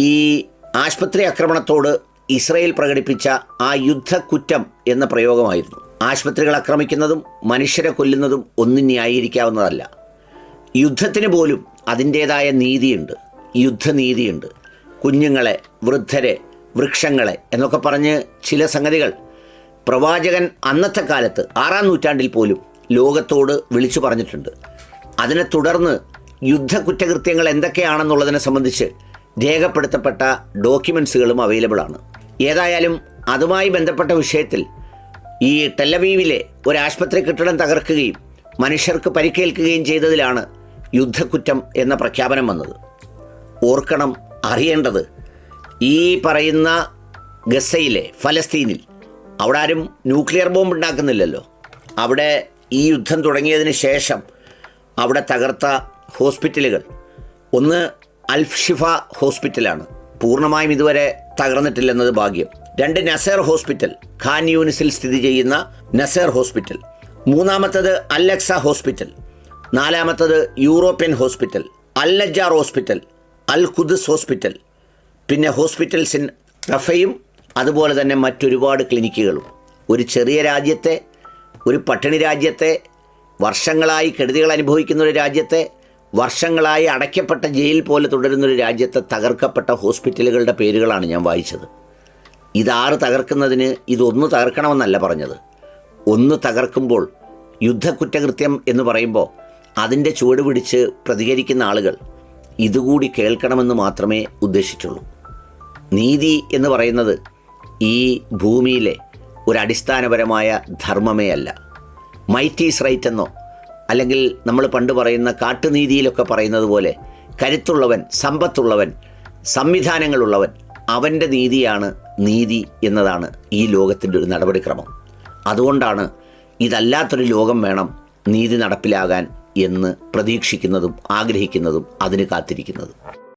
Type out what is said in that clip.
ഈ ആശുപത്രി ആക്രമണത്തോട് ഇസ്രയേൽ പ്രകടിപ്പിച്ച ആ യുദ്ധക്കുറ്റം എന്ന പ്രയോഗമായിരുന്നു. ആശുപത്രികൾ ആക്രമിക്കുന്നതും മനുഷ്യരെ കൊല്ലുന്നതും ഒന്നും ന്യായീകരിക്കാവുന്നതല്ല. യുദ്ധത്തിന് പോലും അതിൻ്റേതായ നീതിയുണ്ട്, യുദ്ധനീതിയുണ്ട്. കുഞ്ഞുങ്ങളെ, വൃദ്ധരെ, വൃക്ഷങ്ങളെ എന്നൊക്കെ പറഞ്ഞ് ചില സംഗതികൾ പ്രവാചകൻ അന്നത്തെ കാലത്ത് 6-ാം നൂറ്റാണ്ടിൽ പോലും ലോകത്തോട് വിളിച്ചു പറഞ്ഞിട്ടുണ്ട്. അതിനെ തുടർന്ന് യുദ്ധകുറ്റകൃത്യങ്ങൾ എന്തൊക്കെയാണെന്നുള്ളതിനെ സംബന്ധിച്ച് രേഖപ്പെടുത്തപ്പെട്ട ഡോക്യുമെൻസുകളും അവൈലബിൾ ആണ്. ഏതായാലും അതുമായി ബന്ധപ്പെട്ട വിഷയത്തിൽ ഈ ടെലവീവിലെ ഒരു ആശുപത്രി കെട്ടിടം തകർക്കുകയും മനുഷ്യർക്ക് പരിക്കേൽക്കുകയും ചെയ്തതിലാണ് യുദ്ധക്കുറ്റം എന്ന പ്രഖ്യാപനം വന്നത്. ഓർക്കണം, അറിയേണ്ടത്, ഈ പറയുന്ന ഗസയിലെ ഫലസ്തീനിൽ അവിടെ ആരും ന്യൂക്ലിയർ ബോംബ് ഉണ്ടാക്കുന്നില്ലല്ലോ. അവിടെ ഈ യുദ്ധം തുടങ്ങിയതിന് ശേഷം അവിടെ തകർത്ത ഹോസ്പിറ്റലുകൾ, ഒന്ന് അൽഷിഫ ഹോസ്പിറ്റലാണ്, പൂർണ്ണമായും ഇതുവരെ തകർന്നിട്ടില്ലെന്നത് ഭാഗ്യം. 2 നസർ ഹോസ്പിറ്റൽ, ഖാൻ യൂനിസിൽ സ്ഥിതി ചെയ്യുന്ന നസർ ഹോസ്പിറ്റൽ. 3-ാമത്തത് അൽ-അക്സ ഹോസ്പിറ്റൽ. 4-ാമത്തത് European hospital, Al Najjar hospital, Al Quds hospital. പിന്നെ ഹോസ്പിറ്റൽസ് ഇൻ റഫയും അതുപോലെ തന്നെ മറ്റൊരുപാട് ക്ലിനിക്കുകളും. ഒരു ചെറിയ രാജ്യത്തെ, ഒരു പട്ടിണി രാജ്യത്തെ, വർഷങ്ങളായി കെടുതികൾ അനുഭവിക്കുന്ന ഒരു രാജ്യത്തെ, വർഷങ്ങളായി അടയ്ക്കപ്പെട്ട ജയിൽ പോലെ തുടരുന്നൊരു രാജ്യത്തെ തകർക്കപ്പെട്ട ഹോസ്പിറ്റലുകളുടെ പേരുകളാണ് ഞാൻ വായിച്ചത്. ഇതാറ് തകർക്കുന്നതിന് ഇതൊന്ന് തകർക്കണമെന്നല്ല പറഞ്ഞത്. ഒന്ന് തകർക്കുമ്പോൾ യുദ്ധക്കുറ്റകൃത്യം എന്ന് പറയുമ്പോൾ അതിൻ്റെ ചുവട് പിടിച്ച് പ്രതികരിക്കുന്ന ആളുകൾ ഇതുകൂടി കേൾക്കണമെന്ന് മാത്രമേ ഉദ്ദേശിച്ചുള്ളൂ. നീതി എന്ന് പറയുന്നത് ഈ ഭൂമിയിലെ ഒരു അടിസ്ഥാനപരമായ ധർമ്മമേ അല്ല. മൈറ്റ് ഈസ് റൈറ്റ് എന്നോ അല്ലെങ്കിൽ നമ്മൾ പണ്ട് പറയുന്ന കാട്ടുനീതിയിലൊക്കെ പറയുന്നത് പോലെ കരുത്തുള്ളവൻ, സമ്പത്തുള്ളവൻ, സംവിധാനങ്ങളുള്ളവൻ, അവൻ്റെ നീതിയാണ് നീതി എന്നതാണ് ഈ ലോകത്തിൻ്റെ ഒരു നടപടിക്രമം. അതുകൊണ്ടാണ് ഇതല്ലാത്തൊരു ലോകം വേണം നീതി നടപ്പിലാകാൻ എന്ന് പ്രതീക്ഷിക്കുന്നതും ആഗ്രഹിക്കുന്നതും അതിന് കാത്തിരിക്കുന്നതും.